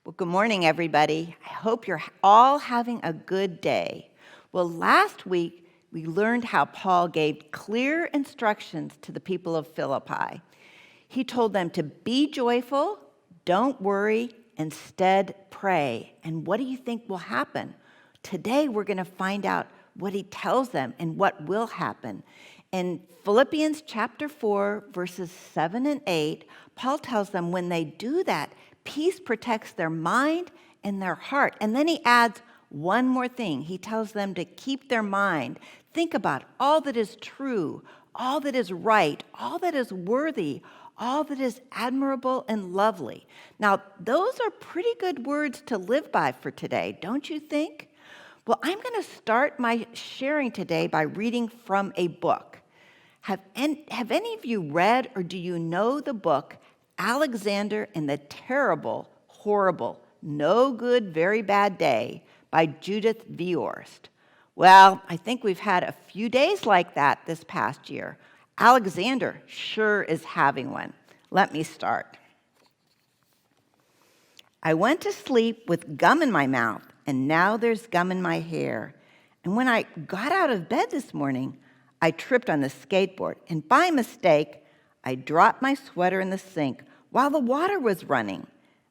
Well, good morning, everybody. I hope you're all having a good day. Well, last week we learned how Paul gave clear instructions to the people of Philippi. He told them to be joyful, don't worry, instead pray. And what do you think will happen? Today we're going to find out what he tells them and what will happen. In Philippians chapter 4, verses 7 and 8, Paul tells them when they do that, peace protects their mind and their heart. And then he adds one more thing. He tells them to keep their mind. Think about all that is true, all that is right, all that is worthy, all that is admirable and lovely. Now, those are pretty good words to live by for today, don't you think? Well, I'm going to start my sharing today by reading from a book. Have any of you read or do you know the book Alexander and the Terrible, Horrible, No Good, Very Bad Day by Judith Viorst? Well, I think we've had a few days like that this past year. Alexander sure is having one. Let me start. I went to sleep with gum in my mouth, and now there's gum in my hair. And when I got out of bed this morning, I tripped on the skateboard, and by mistake, I dropped my sweater in the sink while the water was running,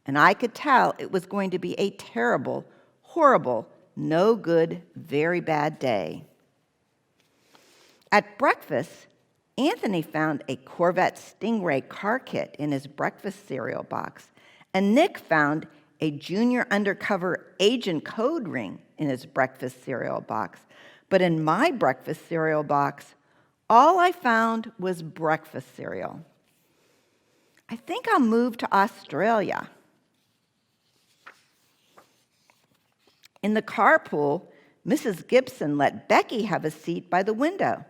and I could tell it was going to be a terrible, horrible, no good, very bad day. At breakfast, Anthony found a Corvette Stingray car kit in his breakfast cereal box, and Nick found a junior undercover agent code ring in his breakfast cereal box. But in my breakfast cereal box, all I found was breakfast cereal. I think I'll move to Australia. In the carpool, Mrs. Gibson let Becky have a seat by the window.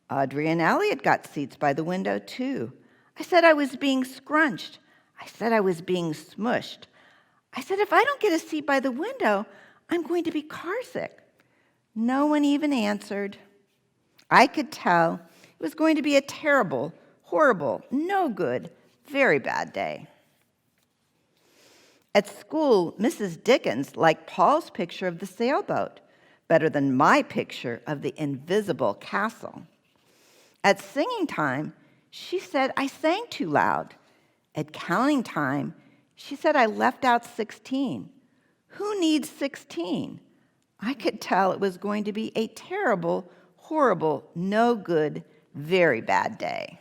Audrey and Elliot got seats by the window, too. I said I was being scrunched. I said I was being smushed. I said, if I don't get a seat by the window, I'm going to be carsick. No one even answered. I could tell it was going to be a terrible, horrible, no good, very bad day. At school, Mrs. Dickens liked Paul's picture of the sailboat better than my picture of the invisible castle. At singing time, she said I sang too loud. At counting time, she said I left out 16. Who needs 16? I could tell it was going to be a terrible, horrible, no good, very bad day.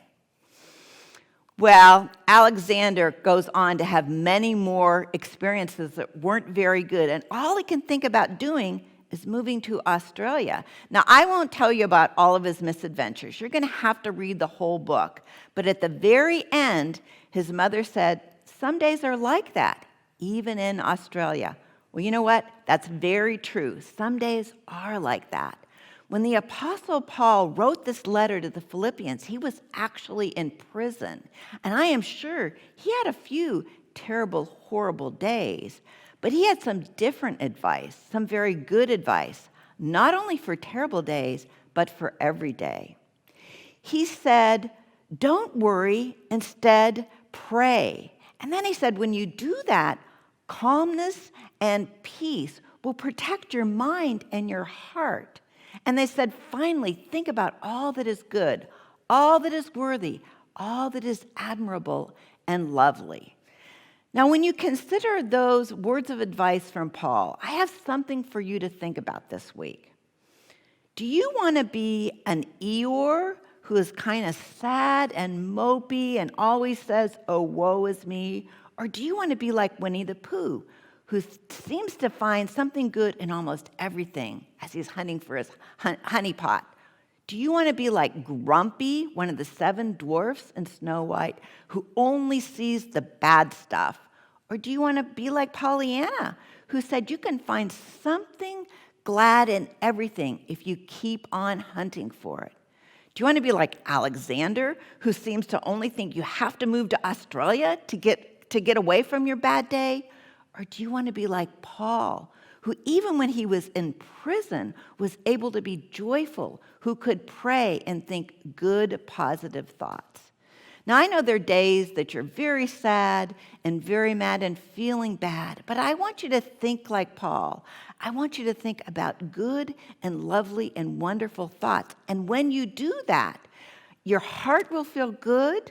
Well, Alexander goes on to have many more experiences that weren't very good, and all he can think about doing is moving to Australia. Now, I won't tell you about all of his misadventures. You're going to have to read the whole book. But at the very end, his mother said, some days are like that, even in Australia. Well, you know what? That's very true. Some days are like that. When the Apostle Paul wrote this letter to the Philippians, he was actually in prison. And I am sure he had a few terrible, horrible days. But he had some different advice, some very good advice, not only for terrible days, but for every day. He said, don't worry, instead pray. And then he said, when you do that, calmness and peace will protect your mind and your heart. And they said, finally, think about all that is good, all that is worthy, all that is admirable and lovely. Now, when you consider those words of advice from Paul, I have something for you to think about this week. Do you want to be an Eeyore who is kind of sad and mopey and always says, oh, woe is me? Or do you want to be like Winnie the Pooh, who seems to find something good in almost everything as he's hunting for his honey pot? Do you want to be like Grumpy, one of the 7 dwarfs in Snow White, who only sees the bad stuff? Or do you want to be like Pollyanna, who said you can find something glad in everything if you keep on hunting for it? Do you want to be like Alexander, who seems to only think you have to move to Australia to get away from your bad day? Or do you want to be like Paul, who even when he was in prison was able to be joyful, who could pray and think good, positive thoughts? Now, I know there are days that you're very sad and very mad and feeling bad, but I want you to think like Paul. I want you to think about good and lovely and wonderful thoughts. And when you do that, your heart will feel good,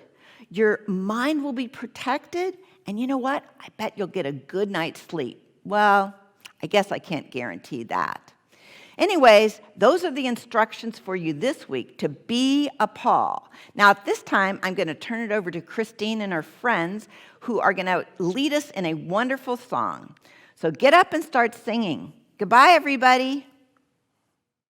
your mind will be protected, and you know what? I bet you'll get a good night's sleep. Well, I guess I can't guarantee that. Anyways, those are the instructions for you this week to be a Paul. Now, at this time, I'm going to turn it over to Christine and her friends who are going to lead us in a wonderful song. So get up and start singing. Goodbye, everybody.